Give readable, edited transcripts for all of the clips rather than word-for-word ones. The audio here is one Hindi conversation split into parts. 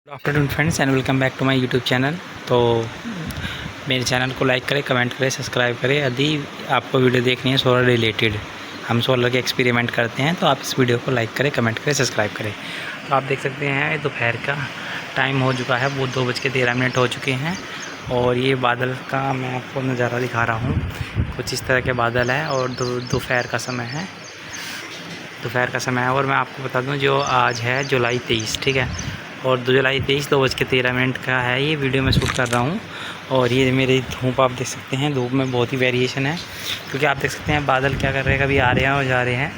Good afternoon friends and welcome back to my YouTube channel. तो मेरे चैनल को लाइक करें, कमेंट करें, सब्सक्राइब करें। यदि आपको वीडियो देखनी है सोलर रिलेटेड, हम सोलर के एक्सपेरिमेंट करते हैं, तो आप इस वीडियो को लाइक करें, कमेंट करें, सब्सक्राइब करें। तो आप देख सकते हैं दोपहर का टाइम हो चुका है, वो 2:13 हो चुके हैं। और ये बादल का मैं आपको नज़ारा दिखा रहा हूँ। कुछ इस तरह के बादल है और दोपहर का समय है, और मैं आपको बता दूं जो आज है जुलाई 23, ठीक है। और 2 जुलाई 23 2:13 का है ये वीडियो मैं शूट कर रहा हूँ। और ये मेरी धूप आप देख सकते हैं, धूप में बहुत ही वेरिएशन है, क्योंकि आप देख सकते हैं बादल क्या कर रहे हैं, कभी आ रहे हैं और जा रहे हैं।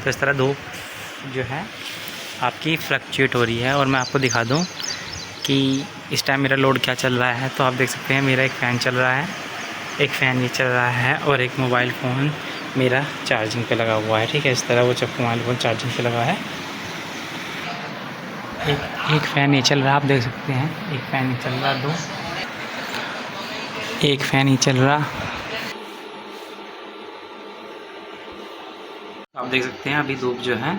तो इस तरह धूप जो है आपकी फ्लक्चुएट हो रही है। और मैं आपको दिखा दूँ कि इस टाइम मेरा लोड क्या चल रहा है। तो आप देख सकते हैं मेरा एक फ़ैन चल रहा है, एक फ़ैन ये चल रहा है, और एक मोबाइल फ़ोन मेरा चार्जिंग पे लगा हुआ है, ठीक है। इस तरह वो जब मोबाइल फ़ोन चार्जिंग पे लगा है, एक फ़ैन ये चल रहा है, आप देख सकते हैं। एक फ़ैन ये चल रहा, एक फ़ैन ये चल रहा, आप देख सकते हैं। अभी धूप जो है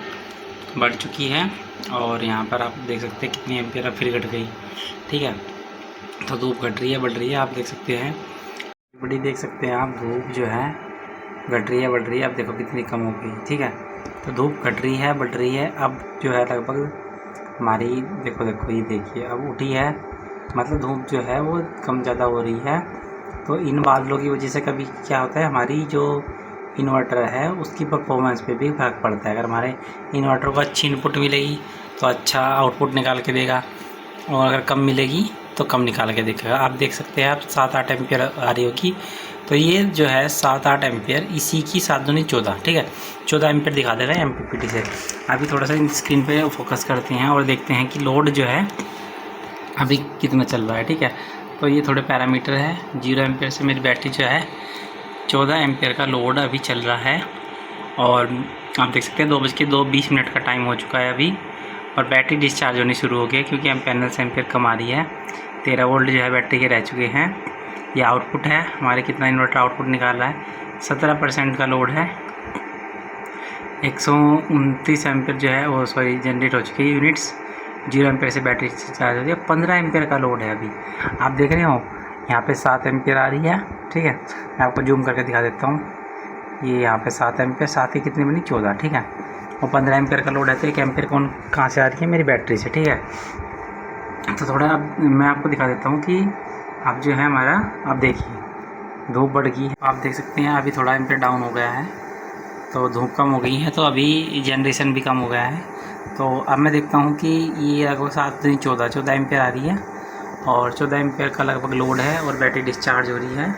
बढ़ चुकी है, और यहाँ पर आप देख सकते हैं कितनी एम्पियर अब फिर घट गई, ठीक है। तो धूप घट रही है, बढ़ रही है, आप देख सकते हैं। बड़ी देख सकते हैं आप, धूप जो है घट रही है, बढ़ रही है, अब देखो कितनी कम हो गई, ठीक है। तो धूप घट रही है, बढ़ रही है, अब जो है लगभग हमारी देखो ये देखिए अब उठी है, मतलब धूप जो है वो कम ज़्यादा हो रही है। तो इन बादलों की वजह से कभी क्या होता है, हमारी जो इन्वर्टर है उसकी परफॉर्मेंस पे भी फ़र्क पड़ता है। अगर हमारे इन्वर्टर को अच्छी इनपुट मिलेगी तो अच्छा आउटपुट निकाल के देगा, और अगर कम मिलेगी तो कम निकाल के देखेगा। आप देख सकते हैं, आप 7-8 एम्पियर आ रही होगी। तो ये जो है 7-8 एम्पियर, इसी की 7 दूनी 14, ठीक है, 14 एम्पियर दिखा देगा एमपीपीटी से। अभी थोड़ा सा स्क्रीन पे फोकस करते हैं और देखते हैं कि लोड जो है अभी कितना चल रहा है, ठीक है। तो ये थोड़े पैरामीटर है। 0 एम्पियर से मेरी बैटरी जो है 14 एम्पियर का लोड अभी चल रहा है। और आप देख सकते हैं 2:20 का टाइम हो चुका है अभी, और बैटरी डिस्चार्ज होनी शुरू हो गई है, क्योंकि हम पैनल से एम्पियर कम आ रही है। 13 वोल्ट जो है बैटरी के रह चुके हैं। ये आउटपुट है हमारे, कितना इन्वर्टर आउटपुट निकाल रहा है, 17% का लोड है। 129 एम्पियर जो है वो जनरेट हो चुकी है यूनिट्स। 0 एम्पियर से बैटरी चार्ज हो रही है। 15 एम्पियर का लोड है अभी, आप देख रहे हो। यहाँ पे 7 एम्पियर आ रही है, ठीक है। मैं आपको जूम करके दिखा देता हूँ। ये यहाँ पे 7 एम्पियर, 7 की कितनी बनी 14, ठीक है। और 15 एम्पियर का लोड है, तो 1 एम्पियर कहाँ से आ रही है, मेरी बैटरी से, ठीक है। तो थोड़ा मैं आपको दिखा देता हूँ कि अब जो है हमारा, आप देखिए धूप बढ़ गई है, आप देख सकते हैं। अभी थोड़ा एम्पियर डाउन हो गया है, तो धूप कम हो गई है, तो अभी जनरेशन भी कम हो गया है। तो अब मैं देखता हूँ कि ये लगभग 14 एम्पियर आ रही है, और 14 एम्पियर का लगभग लोड है, और बैटरी डिस्चार्ज हो रही है।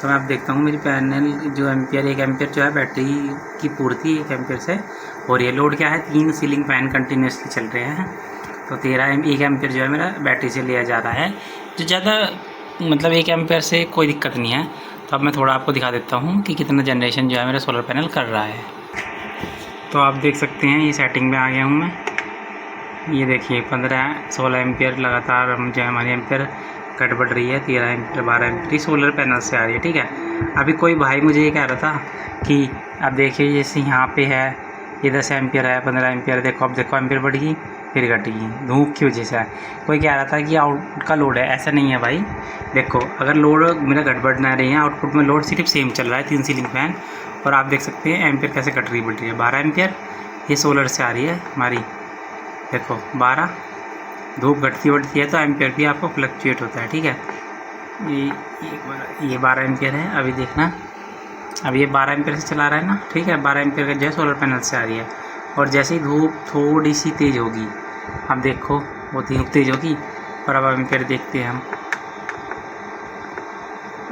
तो मैं अब देखता हूँ मेरी पैनल जो एम्पियर, 1 एम्पियर जो है बैटरी की पूर्ति 1 एम्पियर से हो रही है। लोड क्या है, 3 सीलिंग फैन कंटिन्यूसली चल रहे हैं। तो 1 एम्पियर जो है मेरा बैटरी से लिया जा रहा है, जो ज़्यादा मतलब 1 एम्पियर से कोई दिक्कत नहीं है। तो अब मैं थोड़ा आपको दिखा देता हूँ कि कितना जनरेशन जो है मेरा सोलर पैनल कर रहा है। तो आप देख सकते हैं ये सेटिंग में आ गया हूँ मैं। ये देखिए 15-16 एम्पियर लगातार हम जो है हमारी एम्पियर कट बढ़ रही है। 13 एम्पियर, 12 एम्पियर सोलर पैनल से आ रही है, ठीक है। अभी कोई भाई मुझे ये कह रहा था कि अब देखिए जैसे यहाँ पे है ये 10 एम्पियर है, 15 एम्पियर, देखो अब देखो एम्पियर बढ़ गई फिर घट गई, धूप की वजह से है। कोई कह रहा था कि आउट का लोड है, ऐसा नहीं है भाई। देखो अगर लोड मेरा घट बढ़ ना रही है, आउटपुट में लोड सिर्फ सेम चल रहा है, 3 सीलिंग फैन। और आप देख सकते हैं एम्पियर कैसे कट रही बढ़ रही है। 12 एम्पियर ये सोलर से आ रही है हमारी, देखो 12। धूप घटती बढ़ती है तो एम्पियर भी आपको फ्लक्चुएट होता है, ठीक है। ये 12 एम्पियर है, अभी देखना। अब ये 12 एम्पियर से चला रहा है ना, ठीक है। 12 एम्पियर का जो है सोलर पैनल से आ रही है। और जैसे ही धूप थोड़ी सी तेज़ होगी, अब देखो वो धूप तेज़ होगी, और अब एम्पियर देखते हैं हम,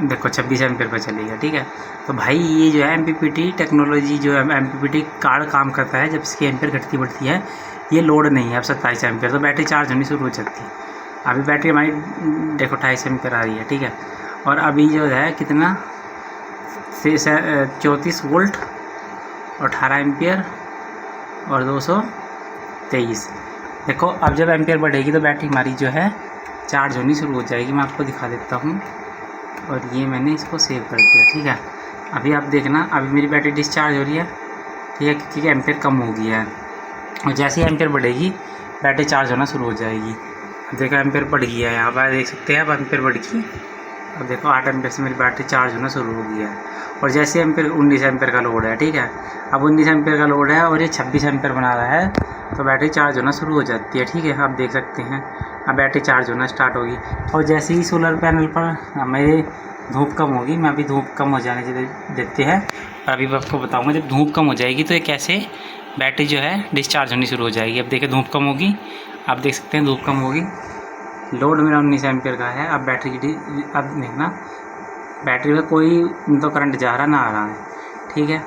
देखो 26 एम्पियर पर चलेगा, ठीक है। तो भाई ये जो है एमपीपीटी टेक्नोलॉजी जो है, एमपीपीटी कार्ड काम करता है जब इसकी एम्पियर घटती बढ़ती है। ये लोड नहीं है अब 27 एम्पियर, तो बैटरी चार्ज होनी शुरू हो जाती है। अभी बैटरी हमारी देखो 28 एम्पियर आ रही है, ठीक है। और अभी जो है कितना 34 वोल्ट और 18 एम्पियर और 223। देखो अब जब एम्पियर बढ़ेगी तो बैटरी हमारी जो है चार्ज होनी शुरू हो जाएगी। मैं आपको दिखा देता हूँ, और ये मैंने इसको सेव कर दिया, ठीक है। अभी आप देखना, अभी मेरी बैटरी डिस्चार्ज हो रही है, ठीक है, क्योंकि एम्पियर कम हो गई है। और जैसे ही एम्पियर बढ़ेगी बैटरी चार्ज होना शुरू हो जाएगी। देखो एम्पेयर बढ़ गया है, यहाँ पर देख सकते हैं, अब एम्पेयर बढ़ गई। अब देखो 8 एम्पेयर से मेरी बैटरी चार्ज होना शुरू हो गया है। और जैसे एम्पेयर 19 एम्पेयर का लोड है, ठीक है, अब 19 एम्पेयर का लोड है और ये 26 एम्पेयर बना रहा है, तो बैटरी चार्ज होना शुरू हो जाती है। ठीक है, आप देख सकते हैं अब बैटरी चार्ज होना स्टार्ट होगी। और जैसे ही सोलर पैनल पर मेरे धूप कम होगी, मैं अभी धूप कम हो जाने देते हैं और अभी मैं आपको बताऊँगा जब धूप कम हो जाएगी तो ये कैसे बैटरी जो है डिस्चार्ज होनी शुरू हो जाएगी। अब देखिए धूप कम होगी, आप देख सकते हैं धूप कम होगी, लोड मेरा 19 एम्पेयर का है। अब बैटरी की अब देखना बैटरी में कोई तो करंट जा रहा ना आ रहा है। ठीक है,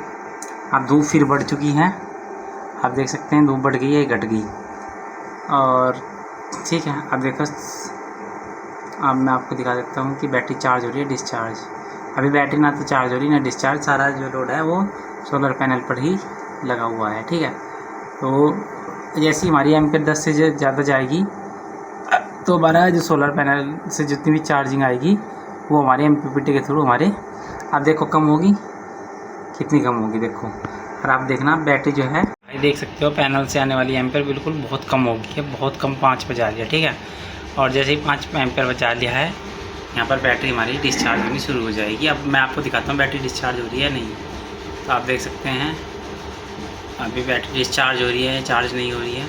अब धूप फिर बढ़ चुकी है, आप देख सकते हैं धूप बढ़ गई है, घट गई। और ठीक है, अब देखो अब मैं आपको दिखा देता हूँ कि बैटरी चार्ज हो रही है, डिस्चार्ज। अभी बैटरी ना तो चार्ज हो रही ना डिस्चार्ज, सारा जो लोड है वो सोलर पैनल पर ही लगा हुआ है। ठीक है, तो जैसी हमारी एम्पेयर 10 से ज़्यादा जाएगी तो हमारा जो सोलर पैनल से जितनी भी चार्जिंग आएगी वो हमारे MPPT के थ्रू हमारे, आप देखो कम होगी, कितनी कम होगी देखो। और आप देखना बैटरी जो है, देख सकते हो पैनल से आने वाली एम्पेयर बिल्कुल बहुत कम होगी है, बहुत कम, 5 बजा लिया। ठीक है, और जैसे ही 5 एम्पेयर बचा लिया है, यहाँ पर बैटरी हमारी डिस्चार्ज होनी शुरू हो जाएगी। अब मैं आपको दिखाता हूँ बैटरी डिस्चार्ज हो रही है नहीं, तो आप देख सकते हैं अभी बैटरी डिस्चार्ज हो रही है, चार्ज नहीं हो रही है।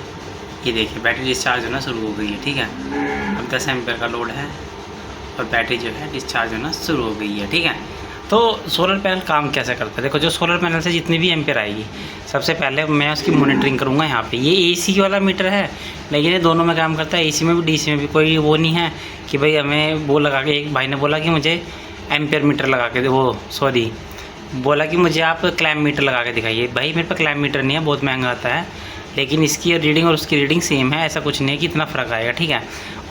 ये देखिए बैटरी डिस्चार्ज होना शुरू हो गई है। ठीक है, अब 10 एम्पेयर का लोड है और बैटरी जो है डिस्चार्ज होना शुरू हो गई है। ठीक है, तो सोलर पैनल काम कैसे करता है, देखो जो सोलर पैनल से जितनी भी एम्पेयर आएगी सबसे पहले मैं उसकी मॉनिटरिंग करूँगा। यहाँ पे ये AC वाला मीटर है, लेकिन ये दोनों में काम करता है, AC में भी DC में भी। कोई वो नहीं है कि भाई हमें वो लगा के, एक भाई ने बोला कि मुझे एम्पेयर मीटर लगा के दे, वो सॉरी बोला कि मुझे आप क्लैम्प मीटर लगा के दिखाइए। भाई मेरे पास क्लैम्प मीटर नहीं है, बहुत महंगा आता है, लेकिन इसकी रीडिंग और उसकी रीडिंग सेम है, ऐसा कुछ नहीं है कि इतना फ़र्क आएगा। ठीक है,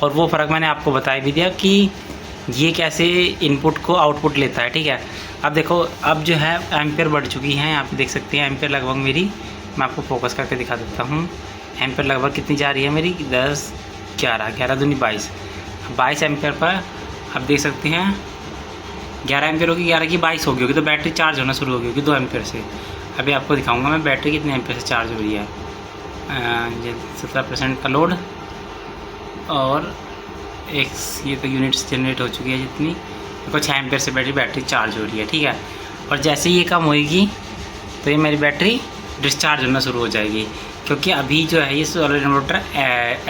और वो फ़र्क मैंने आपको बता भी दिया कि ये कैसे इनपुट को आउटपुट लेता है। ठीक है, अब देखो अब जो है एम्पेयर बढ़ चुकी हैं, आप देख सकते हैं एम्पेयर लगभग मेरी, मैं आपको फोकस करके दिखा देता हूँ, एम्पेयर लगभग कितनी जा रही है मेरी, 10 11 दूनी 22 एम्पेयर पर आप देख सकते हैं 11 एम्पेयर होगी, 11 की 22 होगी, तो बैटरी चार्ज होना शुरू होगी 2 एम्पेयर से। अभी आपको दिखाऊंगा मैं बैटरी कितने एम्पेयर से चार्ज हो रही है। 17% का लोड और एक ये तो यूनिट्स जनरेट हो चुकी है जितनी, देखो 6 एम्पेयर से बैटरी चार्ज हो रही है। ठीक है, और जैसे ही ये कम होएगी तो ये मेरी बैटरी डिस्चार्ज होना शुरू हो जाएगी, क्योंकि अभी जो है ये सोलर इन्वर्टर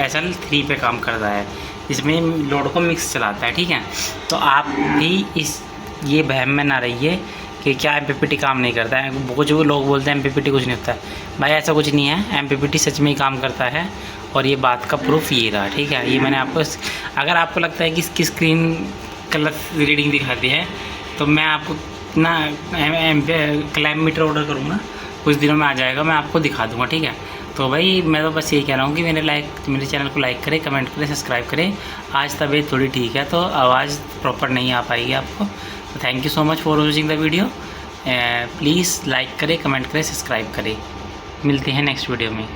SL3 पे काम कर रहा है, इसमें लोड को मिक्स चलाता है। ठीक है, तो आप भी ये वहम में ना रहिए कि क्या MPPT काम नहीं करता है। कुछ वो लोग बोलते हैं MPPT कुछ नहीं होता है, भाई ऐसा कुछ नहीं है, MPPT सच में ही काम करता है और ये बात का प्रूफ ये रहा। ठीक है, ये मैंने आपको, अगर आपको लगता है कि इसकी स्क्रीन गलत रीडिंग दिखाती है तो मैं आपको ना क्लैम्प मीटर ऑर्डर करूँगा, कुछ दिनों में आ जाएगा, मैं आपको दिखा दूँगा। ठीक है, तो भाई मैं तो बस यही कह रहा हूँ कि मेरे चैनल को लाइक करें, कमेंट करें, सब्सक्राइब करें। आज तबीयत थोड़ी ठीक है तो आवाज़ प्रॉपर नहीं आ पाएगी आपको। तो thank you so much for watching the video. Please like करें, कमेंट करें, सब्सक्राइब करें। मिलते हैं नेक्स्ट वीडियो में।